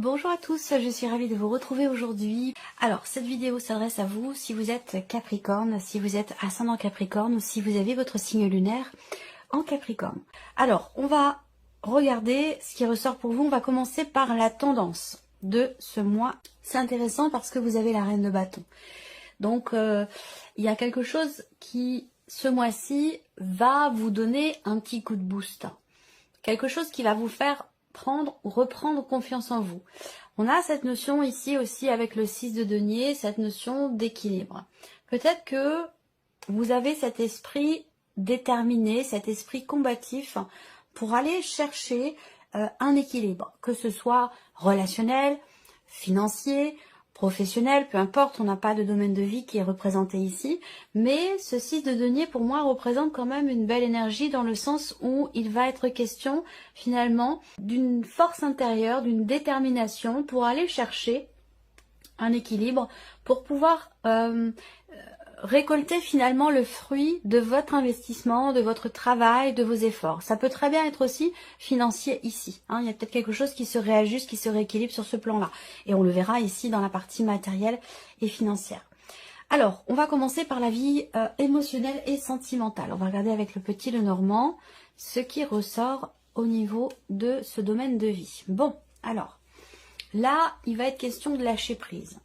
Bonjour à tous, je suis ravie de vous retrouver aujourd'hui. Alors, cette vidéo s'adresse à vous si vous êtes Capricorne, si vous êtes ascendant Capricorne ou si vous avez votre signe lunaire en Capricorne. Alors, on va regarder ce qui ressort pour vous. On va commencer par la tendance de ce mois. C'est intéressant parce que vous avez la reine de bâton. Donc, il y a quelque chose qui, ce mois-ci, va vous donner un petit coup de boost. Quelque chose qui va vous faire prendre ou reprendre confiance en vous. On a cette notion ici aussi avec le 6 de denier, cette notion d'équilibre. Peut-être que vous avez cet esprit déterminé, cet esprit combatif pour aller chercher un équilibre, que ce soit relationnel, financier, professionnel, peu importe, on n'a pas de domaine de vie qui est représenté ici, mais ce 6 de denier pour moi représente quand même une belle énergie dans le sens où il va être question finalement d'une force intérieure, d'une détermination pour aller chercher un équilibre, pour pouvoir récolter finalement le fruit de votre investissement, de votre travail, de vos efforts. Ça peut très bien être aussi financier ici. Il y a peut-être quelque chose qui se réajuste, qui se rééquilibre sur ce plan-là. Et on le verra ici dans la partie matérielle et financière. Alors, on va commencer par la vie émotionnelle et sentimentale. On va regarder avec le petit Lenormand ce qui ressort au niveau de ce domaine de vie. Bon, alors, là, il va être question de lâcher prise,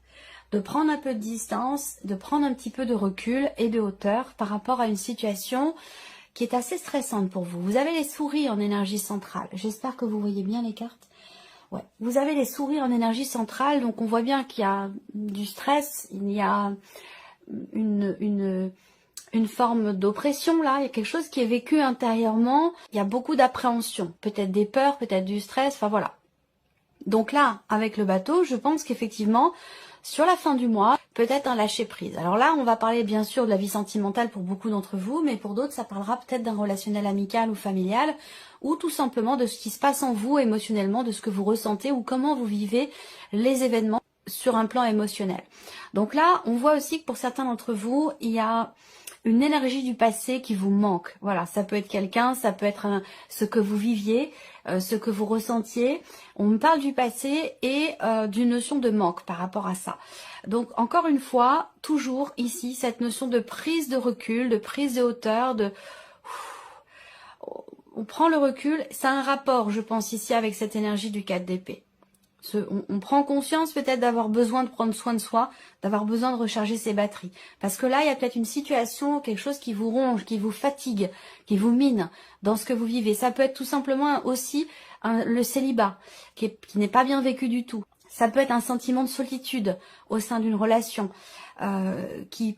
de prendre un peu de distance, de prendre un petit peu de recul et de hauteur par rapport à une situation qui est assez stressante pour vous. Vous avez les souris en énergie centrale. J'espère que vous voyez bien les cartes. Ouais. Vous avez les souris en énergie centrale, donc on voit bien qu'il y a du stress, il y a une forme d'oppression là, il y a quelque chose qui est vécu intérieurement, il y a beaucoup d'appréhension, peut-être des peurs, peut-être du stress, enfin voilà. Donc là, avec le bateau, je pense qu'effectivement, sur la fin du mois, peut-être un lâcher prise. Alors là, on va parler bien sûr de la vie sentimentale pour beaucoup d'entre vous, mais pour d'autres, ça parlera peut-être d'un relationnel amical ou familial, ou tout simplement de ce qui se passe en vous émotionnellement, de ce que vous ressentez ou comment vous vivez les événements sur un plan émotionnel. Donc là, on voit aussi que pour certains d'entre vous, il y a une énergie du passé qui vous manque. Voilà, ça peut être quelqu'un, ça peut être ce que vous viviez, ce que vous ressentiez. On me parle du passé et d'une notion de manque par rapport à ça. Donc encore une fois, toujours ici, cette notion de prise de recul, de prise de hauteur, on prend le recul. Ça a un rapport, je pense, ici avec cette énergie du 4 d'épée. On prend conscience peut-être d'avoir besoin de prendre soin de soi, d'avoir besoin de recharger ses batteries. Parce que là, il y a peut-être une situation, quelque chose qui vous ronge, qui vous fatigue, qui vous mine dans ce que vous vivez. Ça peut être tout simplement aussi le célibat, qui n'est pas bien vécu du tout. Ça peut être un sentiment de solitude au sein d'une relation, qui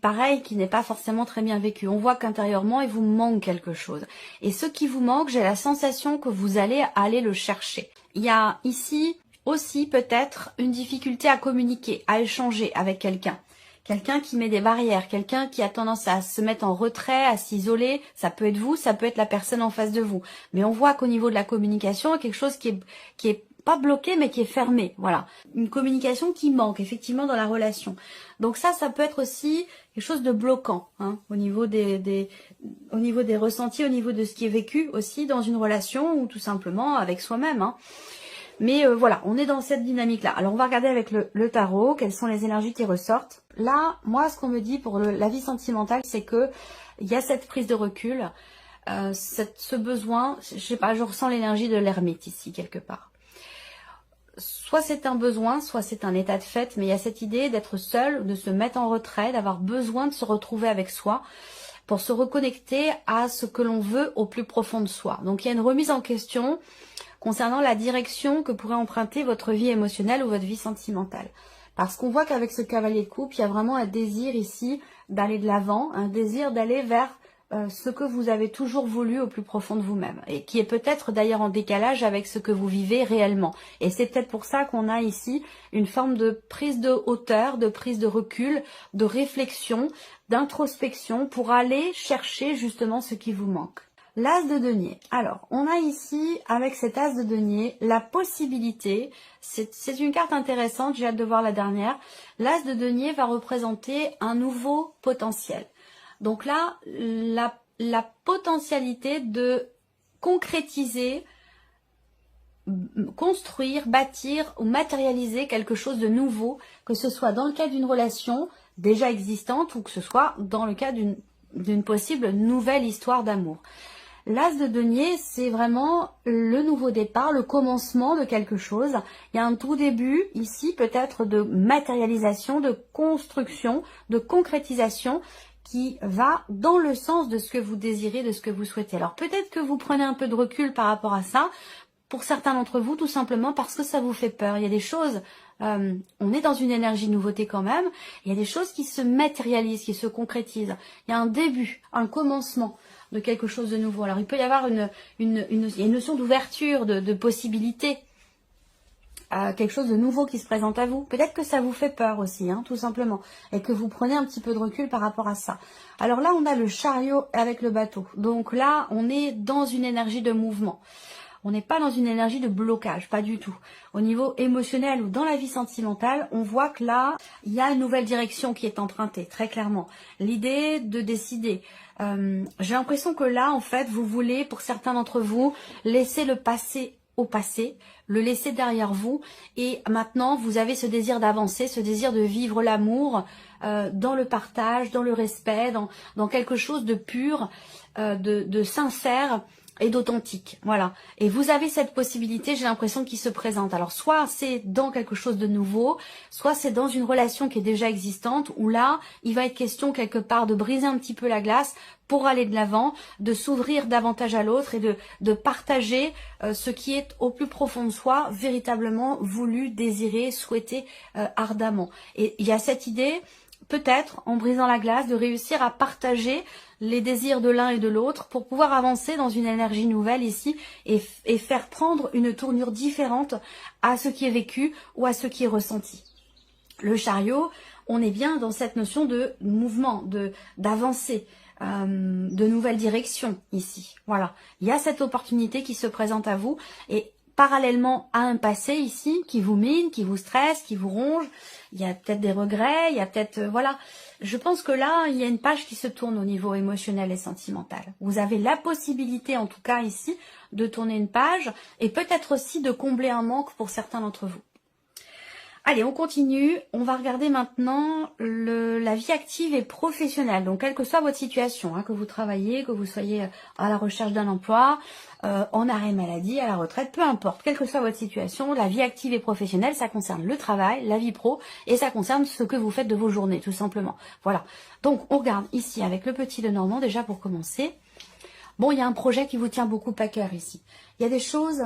n'est pas forcément très bien vécu. On voit qu'intérieurement, il vous manque quelque chose. Et ce qui vous manque, j'ai la sensation que vous allez aller le chercher. Il y a ici aussi peut-être une difficulté à communiquer, à échanger avec quelqu'un. Quelqu'un qui met des barrières, quelqu'un qui a tendance à se mettre en retrait, à s'isoler. Ça peut être vous, ça peut être la personne en face de vous. Mais on voit qu'au niveau de la communication, il y a quelque chose qui est pas bloqué, mais qui est fermé. Voilà. Une communication qui manque, effectivement, dans la relation. Donc ça peut être aussi quelque chose de bloquant, au niveau des ressentis, au niveau de ce qui est vécu aussi dans une relation ou tout simplement avec soi-même, Mais voilà, on est dans cette dynamique-là. Alors, on va regarder avec le tarot, quelles sont les énergies qui ressortent. Là, moi, ce qu'on me dit pour la vie sentimentale, c'est que il y a cette prise de recul, ce besoin, je sais pas, je ressens l'énergie de l'ermite ici, quelque part. Soit c'est un besoin, soit c'est un état de fait, mais il y a cette idée d'être seul, de se mettre en retrait, d'avoir besoin de se retrouver avec soi, pour se reconnecter à ce que l'on veut au plus profond de soi. Donc, il y a une remise en question concernant la direction que pourrait emprunter votre vie émotionnelle ou votre vie sentimentale. Parce qu'on voit qu'avec ce cavalier de coupe, il y a vraiment un désir ici d'aller de l'avant, un désir d'aller vers ce que vous avez toujours voulu au plus profond de vous-même. Et qui est peut-être d'ailleurs en décalage avec ce que vous vivez réellement. Et c'est peut-être pour ça qu'on a ici une forme de prise de hauteur, de prise de recul, de réflexion, d'introspection pour aller chercher justement ce qui vous manque. L'as de denier. Alors, on a ici, avec cet as de denier, la possibilité, c'est une carte intéressante, j'ai hâte de voir la dernière. L'as de denier va représenter un nouveau potentiel. Donc là, la potentialité de concrétiser construire, bâtir ou matérialiser quelque chose de nouveau, que ce soit dans le cadre d'une relation déjà existante ou que ce soit dans le cas d'une possible nouvelle histoire d'amour. L'as de denier, c'est vraiment le nouveau départ, le commencement de quelque chose. Il y a un tout début ici, peut-être de matérialisation, de construction, de concrétisation qui va dans le sens de ce que vous désirez, de ce que vous souhaitez. Alors peut-être que vous prenez un peu de recul par rapport à ça. Pour certains d'entre vous, tout simplement parce que ça vous fait peur. Il y a des choses, on est dans une énergie nouveauté quand même, il y a des choses qui se matérialisent, qui se concrétisent. Il y a un début, un commencement de quelque chose de nouveau. Alors il peut y avoir il y a une notion d'ouverture, de possibilité, quelque chose de nouveau qui se présente à vous. Peut-être que ça vous fait peur aussi, hein, tout simplement, et que vous prenez un petit peu de recul par rapport à ça. Alors là, on a le chariot avec le bateau. Donc là, on est dans une énergie de mouvement. On n'est pas dans une énergie de blocage, pas du tout. Au niveau émotionnel ou dans la vie sentimentale, on voit que là, il y a une nouvelle direction qui est empruntée, très clairement. L'idée de décider. J'ai l'impression que là, en fait, vous voulez, pour certains d'entre vous, laisser le passé au passé, le laisser derrière vous. Et maintenant, vous avez ce désir d'avancer, ce désir de vivre l'amour dans le partage, dans le respect, dans quelque chose de pur, de sincère et d'authentique, voilà. Et vous avez cette possibilité, j'ai l'impression, qui se présente. Alors, soit c'est dans quelque chose de nouveau, soit c'est dans une relation qui est déjà existante, où là, il va être question quelque part de briser un petit peu la glace pour aller de l'avant, de s'ouvrir davantage à l'autre et de partager ce qui est au plus profond de soi, véritablement voulu, désiré, souhaité ardemment. Et il y a cette idée, peut-être, en brisant la glace, de réussir à partager les désirs de l'un et de l'autre pour pouvoir avancer dans une énergie nouvelle ici et faire prendre une tournure différente à ce qui est vécu ou à ce qui est ressenti. Le chariot, on est bien dans cette notion de mouvement, d'avancée, de nouvelle direction ici. Voilà, il y a cette opportunité qui se présente à vous et parallèlement à un passé ici qui vous mine, qui vous stresse, qui vous ronge. Il y a peut-être des regrets, il y a peut-être... voilà. Je pense que là, il y a une page qui se tourne au niveau émotionnel et sentimental. Vous avez la possibilité, en tout cas ici, de tourner une page et peut-être aussi de combler un manque pour certains d'entre vous. Allez, on continue. On va regarder maintenant la vie active et professionnelle. Donc, quelle que soit votre situation, hein, que vous travaillez, que vous soyez à la recherche d'un emploi, en arrêt maladie, à la retraite, peu importe. Quelle que soit votre situation, la vie active et professionnelle, ça concerne le travail, la vie pro, et ça concerne ce que vous faites de vos journées, tout simplement. Voilà. Donc, on regarde ici avec le petit Lenormand, déjà pour commencer. Bon, il y a un projet qui vous tient beaucoup à cœur ici. Il y a des choses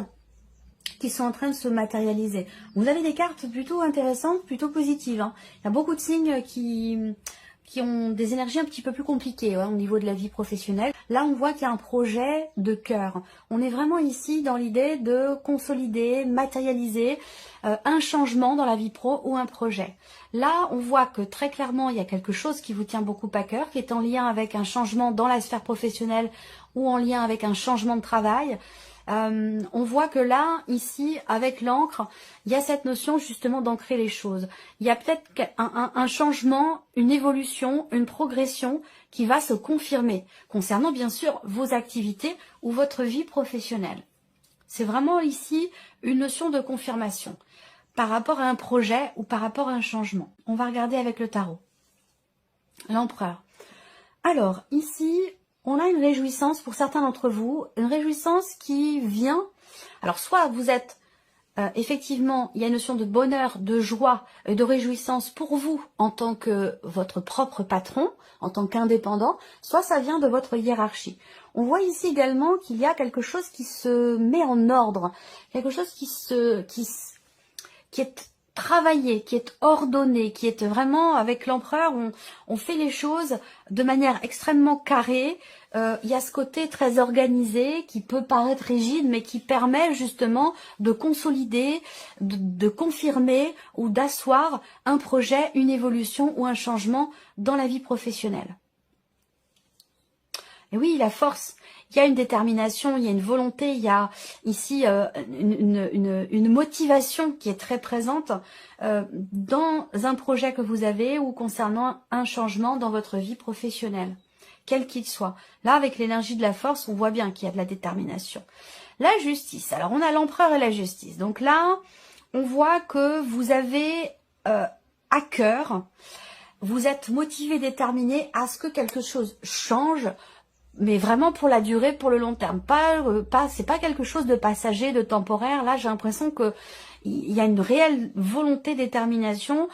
qui sont en train de se matérialiser. Vous avez des cartes plutôt intéressantes, plutôt positives, hein. Il y a beaucoup de signes qui ont des énergies un petit peu plus compliquées, hein, au niveau de la vie professionnelle. Là, on voit qu'il y a un projet de cœur. On est vraiment ici dans l'idée de consolider, matérialiser un changement dans la vie pro ou un projet. Là, on voit que très clairement, il y a quelque chose qui vous tient beaucoup à cœur, qui est en lien avec un changement dans la sphère professionnelle ou en lien avec un changement de travail. On voit que là, ici, avec l'encre, il y a cette notion justement d'ancrer les choses. Il y a peut-être un changement, une évolution, une progression qui va se confirmer concernant bien sûr vos activités ou votre vie professionnelle. C'est vraiment ici une notion de confirmation par rapport à un projet ou par rapport à un changement. On va regarder avec le tarot. L'empereur. Alors, ici... on a une réjouissance pour certains d'entre vous, une réjouissance qui vient, alors soit vous êtes, effectivement, il y a une notion de bonheur, de joie et de réjouissance pour vous en tant que votre propre patron, en tant qu'indépendant, soit ça vient de votre hiérarchie. On voit ici également qu'il y a quelque chose qui se met en ordre, quelque chose qui est travaillé, qui est ordonné, qui est vraiment avec l'empereur, on fait les choses de manière extrêmement carrée. Il y a ce côté très organisé qui peut paraître rigide, mais qui permet justement de consolider, de confirmer ou d'asseoir un projet, une évolution ou un changement dans la vie professionnelle. Et oui, la force. Il y a une détermination, il y a une volonté, il y a ici une motivation qui est très présente dans un projet que vous avez ou concernant un changement dans votre vie professionnelle, quel qu'il soit. Là, avec l'énergie de la force, on voit bien qu'il y a de la détermination. La justice. Alors, on a l'empereur et la justice. Donc là, on voit que vous avez à cœur, vous êtes motivé, déterminé à ce que quelque chose change, mais vraiment pour la durée, pour le long terme. C'est pas quelque chose de passager, de temporaire. Là, j'ai l'impression que il y a une réelle volonté, détermination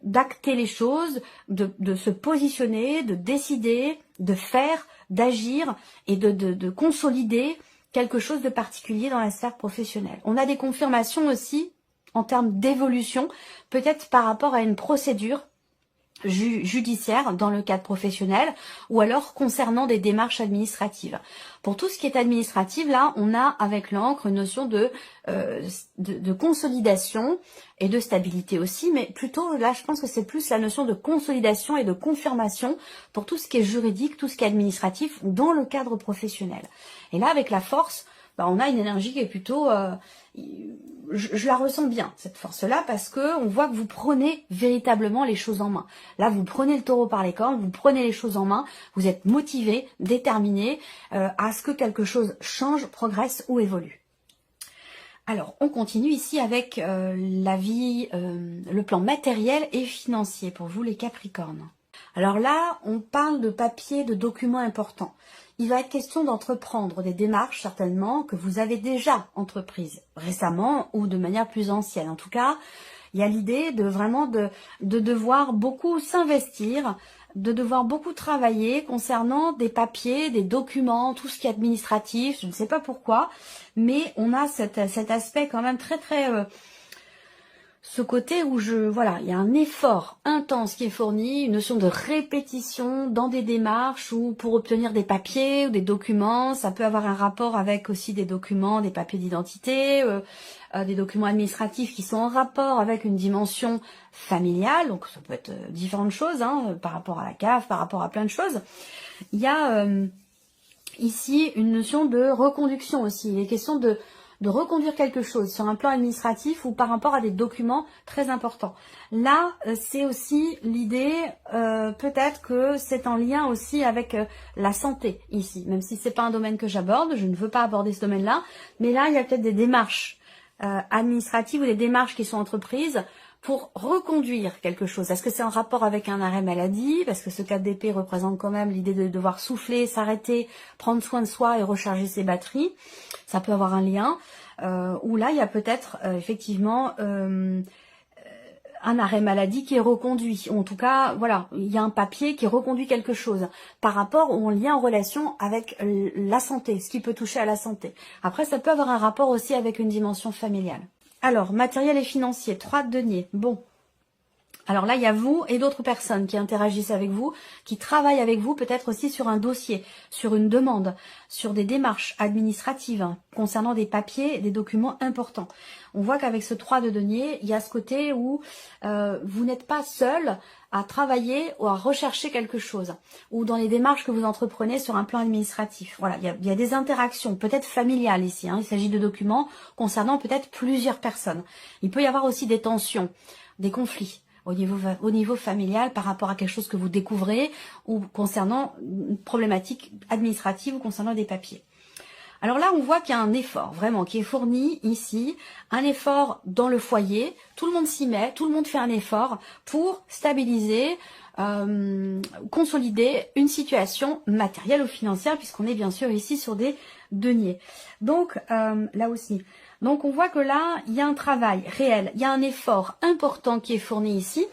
d'acter les choses, de se positionner, de décider, de faire, d'agir et de consolider quelque chose de particulier dans la sphère professionnelle. On a des confirmations aussi en termes d'évolution, peut-être par rapport à une procédure judiciaire dans le cadre professionnel ou alors concernant des démarches administratives. Pour tout ce qui est administratif, là, on a avec l'encre une notion de consolidation et de stabilité aussi, mais plutôt là, je pense que c'est plus la notion de consolidation et de confirmation pour tout ce qui est juridique, tout ce qui est administratif dans le cadre professionnel. Et là, avec la force, on a une énergie qui est plutôt... je la ressens bien, cette force-là, parce que on voit que vous prenez véritablement les choses en main. Là, vous prenez le taureau par les cornes, vous prenez les choses en main, vous êtes motivé, déterminé à ce que quelque chose change, progresse ou évolue. Alors, on continue ici avec la vie, le plan matériel et financier pour vous les Capricornes. Alors là, on parle de papiers, de documents importants. Il va être question d'entreprendre des démarches, certainement, que vous avez déjà entreprises récemment ou de manière plus ancienne. En tout cas, il y a l'idée de vraiment de devoir beaucoup s'investir, de devoir beaucoup travailler concernant des papiers, des documents, tout ce qui est administratif, je ne sais pas pourquoi, mais on a cet aspect quand même très ce côté où voilà, il y a un effort intense qui est fourni, une notion de répétition dans des démarches ou pour obtenir des papiers ou des documents. Ça peut avoir un rapport avec aussi des documents, des papiers d'identité, des documents administratifs qui sont en rapport avec une dimension familiale. Donc ça peut être différentes choses, hein, par rapport à la CAF, par rapport à plein de choses. Il y a ici une notion de reconduction aussi. Il est question de reconduire quelque chose sur un plan administratif ou par rapport à des documents très importants. Là, c'est aussi l'idée, peut-être que c'est en lien aussi avec la santé ici, même si c'est pas un domaine que j'aborde, je ne veux pas aborder ce domaine-là, mais là, il y a peut-être des démarches administratives ou des démarches qui sont entreprises pour reconduire quelque chose. Est-ce que c'est en rapport avec un arrêt maladie? Parce que ce 4 d'épée représente quand même l'idée de devoir souffler, s'arrêter, prendre soin de soi et recharger ses batteries. Ça peut avoir un lien. Où là, il y a peut-être effectivement un arrêt maladie qui est reconduit. Ou en tout cas, voilà, il y a un papier qui reconduit quelque chose par rapport ou en lien en relation avec la santé, ce qui peut toucher à la santé. Après, ça peut avoir un rapport aussi avec une dimension familiale. Alors, matériel et financier, 3 de denier. Bon. Alors là, il y a vous et d'autres personnes qui interagissent avec vous, qui travaillent avec vous peut-être aussi sur un dossier, sur une demande, sur des démarches administratives hein, concernant des papiers, des documents importants. On voit qu'avec ce 3 de denier, il y a ce côté où vous n'êtes pas seul à travailler ou à rechercher quelque chose, ou dans les démarches que vous entreprenez sur un plan administratif. Voilà, il y a des interactions, peut-être familiales ici. Hein, il s'agit de documents concernant peut-être plusieurs personnes. Il peut y avoir aussi des tensions, des conflits au niveau familial par rapport à quelque chose que vous découvrez ou concernant une problématique administrative ou concernant des papiers. Alors là, on voit qu'il y a un effort vraiment qui est fourni ici, un effort dans le foyer, tout le monde s'y met, tout le monde fait un effort pour stabiliser, consolider une situation matérielle ou financière puisqu'on est bien sûr ici sur des deniers. Donc là aussi. Donc on voit que là, il y a un travail réel, il y a un effort important qui est fourni ici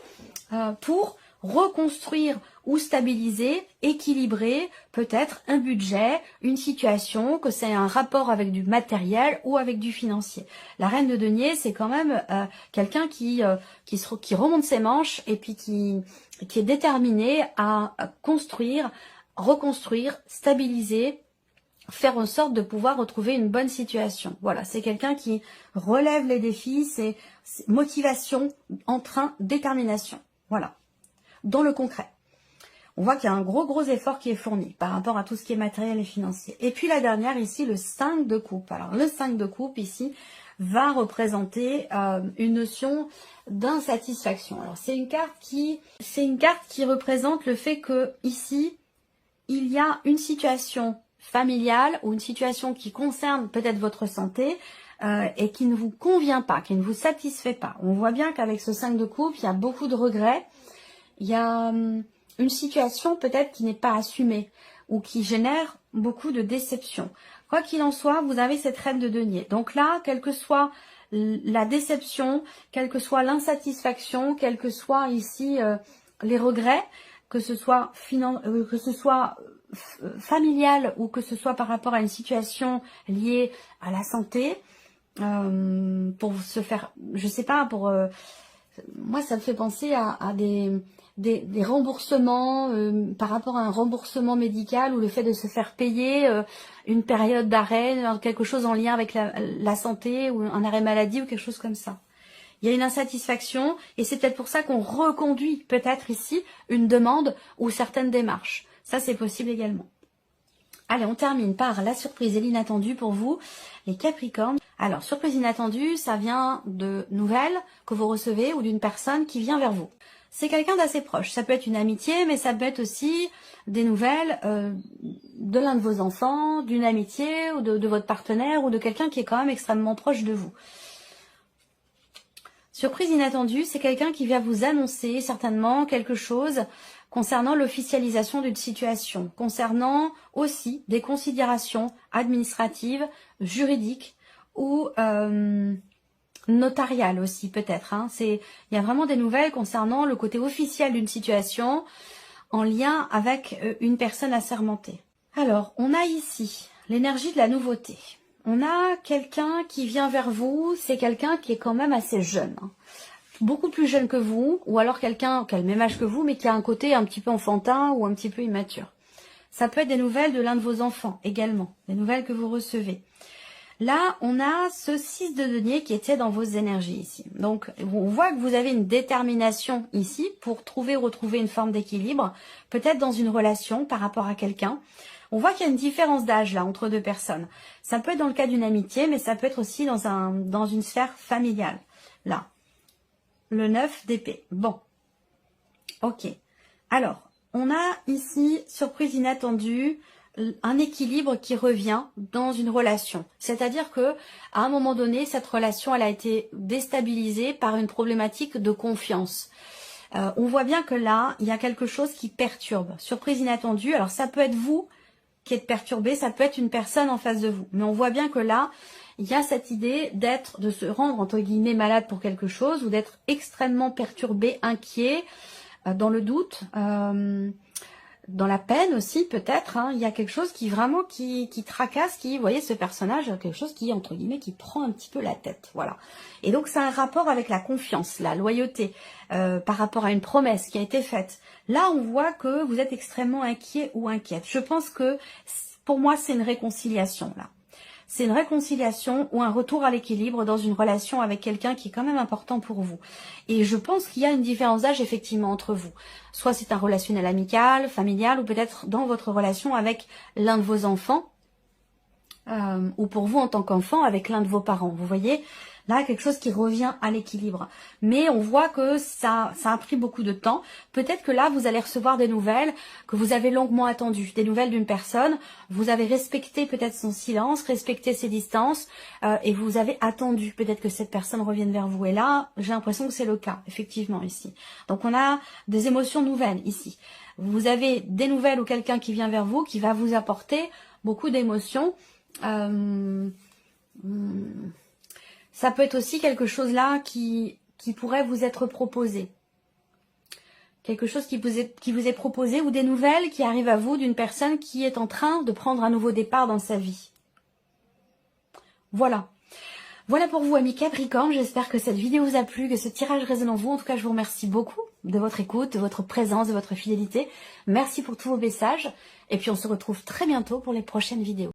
pour reconstruire ou stabiliser, équilibrer peut-être un budget, une situation, que c'est un rapport avec du matériel ou avec du financier. La reine de denier, c'est quand même quelqu'un qui remonte ses manches et puis qui est déterminé à construire, reconstruire, stabiliser, faire en sorte de pouvoir retrouver une bonne situation. Voilà, c'est quelqu'un qui relève les défis, c'est motivation, entrain, détermination. Voilà, dans le concret. On voit qu'il y a un gros effort qui est fourni par rapport à tout ce qui est matériel et financier. Et puis la dernière ici, le 5 de coupe. Alors le 5 de coupe ici va représenter une notion d'insatisfaction. Alors c'est une carte qui représente le fait que ici, il y a une situation familiale ou une situation qui concerne peut-être votre santé et qui ne vous convient pas, qui ne vous satisfait pas. On voit bien qu'avec ce 5 de coupe, il y a beaucoup de regrets. Il y a une situation peut-être qui n'est pas assumée ou qui génère beaucoup de déception. Quoi qu'il en soit, vous avez cette reine de denier. Donc là, quelle que soit la déception, quelle que soit l'insatisfaction, quels que soient ici les regrets, que ce soit familial ou que ce soit par rapport à une situation liée à la santé, pour se faire, je sais pas, moi ça me fait penser à des remboursements par rapport à un remboursement médical ou le fait de se faire payer une période d'arrêt, quelque chose en lien avec la santé ou un arrêt maladie ou quelque chose comme ça. Il y a une insatisfaction et c'est peut-être pour ça qu'on reconduit peut-être ici une demande ou certaines démarches. Ça c'est possible également. Allez, on termine par la surprise et l'inattendu pour vous, les Capricornes. Alors, surprise inattendue, ça vient de nouvelles que vous recevez ou d'une personne qui vient vers vous. C'est quelqu'un d'assez proche. Ça peut être une amitié, mais ça peut être aussi des nouvelles de l'un de vos enfants, d'une amitié ou de votre partenaire ou de quelqu'un qui est quand même extrêmement proche de vous. Surprise inattendue, c'est quelqu'un qui vient vous annoncer certainement quelque chose concernant l'officialisation d'une situation, concernant aussi des considérations administratives, juridiques ou notariales aussi peut-être. Il y a vraiment des nouvelles concernant le côté officiel d'une situation en lien avec une personne assermentée. Alors, on a ici l'énergie de la nouveauté. On a quelqu'un qui vient vers vous, c'est quelqu'un qui est quand même assez jeune. Beaucoup plus jeune que vous, ou alors quelqu'un qui a le même âge que vous, mais qui a un côté un petit peu enfantin ou un petit peu immature. Ça peut être des nouvelles de l'un de vos enfants également, des nouvelles que vous recevez. Là, on a ce 6 de denier qui était dans vos énergies ici. Donc, on voit que vous avez une détermination ici pour retrouver une forme d'équilibre, peut-être dans une relation par rapport à quelqu'un. On voit qu'il y a une différence d'âge là entre deux personnes. Ça peut être dans le cas d'une amitié, mais ça peut être aussi dans une sphère familiale. Là, le 9 d'épée. Bon, ok. Alors, on a ici, surprise inattendue, un équilibre qui revient dans une relation. C'est-à-dire que à un moment donné, cette relation, elle a été déstabilisée par une problématique de confiance. On voit bien que là, il y a quelque chose qui perturbe. Surprise inattendue, alors ça peut être vous qui êtes perturbé, ça peut être une personne en face de vous. Mais on voit bien que là, il y a cette idée de se rendre, entre guillemets, malade pour quelque chose, ou d'être extrêmement perturbé, inquiet, dans le doute, dans la peine aussi, peut-être. Il y a quelque chose qui vraiment qui tracasse, vous voyez, ce personnage, quelque chose qui, entre guillemets, qui prend un petit peu la tête. Voilà. Et donc, c'est un rapport avec la confiance, la loyauté, par rapport à une promesse qui a été faite. Là, on voit que vous êtes extrêmement inquiet ou inquiète. Je pense que, pour moi, c'est une réconciliation, là. C'est une réconciliation ou un retour à l'équilibre dans une relation avec quelqu'un qui est quand même important pour vous. Et je pense qu'il y a une différence d'âge effectivement entre vous. Soit c'est un relationnel amical, familial, ou peut-être dans votre relation avec l'un de vos enfants, ou pour vous en tant qu'enfant avec l'un de vos parents. Vous voyez, là, quelque chose qui revient à l'équilibre. Mais on voit que ça a pris beaucoup de temps. Peut-être que là, vous allez recevoir des nouvelles que vous avez longuement attendues. Des nouvelles d'une personne. Vous avez respecté peut-être son silence, respecté ses distances, et vous avez attendu peut-être que cette personne revienne vers vous. Et là, j'ai l'impression que c'est le cas, effectivement, ici. Donc, on a des émotions nouvelles ici. Vous avez des nouvelles ou quelqu'un qui vient vers vous, qui va vous apporter beaucoup d'émotions. Ça peut être aussi quelque chose là qui pourrait vous être proposé. Quelque chose qui vous est proposé ou des nouvelles qui arrivent à vous d'une personne qui est en train de prendre un nouveau départ dans sa vie. Voilà. Voilà pour vous, amis Capricorne. J'espère que cette vidéo vous a plu, que ce tirage résonne en vous. En tout cas, je vous remercie beaucoup de votre écoute, de votre présence, de votre fidélité. Merci pour tous vos messages. Et puis, on se retrouve très bientôt pour les prochaines vidéos.